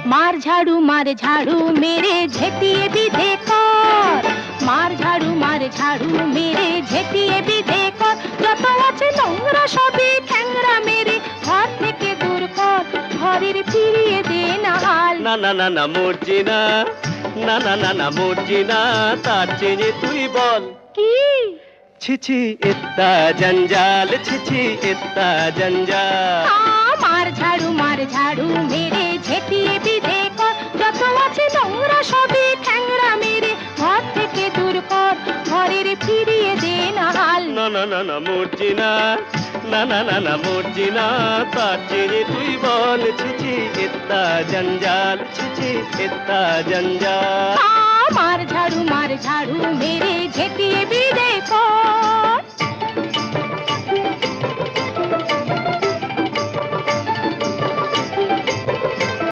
मार झाड़ू मेरे झेटिए विधे कर मार झाड़ू मेरे झेटिए विधे कर যত আছে নোংরা সবই ঠ্যাংরা মেরে ঘর থেকে দূর কর ঘরের ফিরিয়ে দে না হাল না না না না মর্জিনা না না না না মর্জিনা তার চেয়ে তুই বল কি ছিছি ইত্তা জঞ্জাল ছিছি ইত্তা জঞ্জাল মার ঝাড়ু মেরে ঝেঁটিয়ে বিধে কর যত আছে নোংরা সবই ঠ্যাংরা মেরে ঘর থেকে দূর কর ঘরের ফিরিয়ে দে না হাল না না না না মর্জিনা না না না না মর্জিনা তার চেয়ে তুই বল ছিছি ইত্তা জঞ্জাল ছিছি ইত্তা জঞ্জাল মার ঝাড়ু মেরে ঝেঁটিয়ে বিধে কর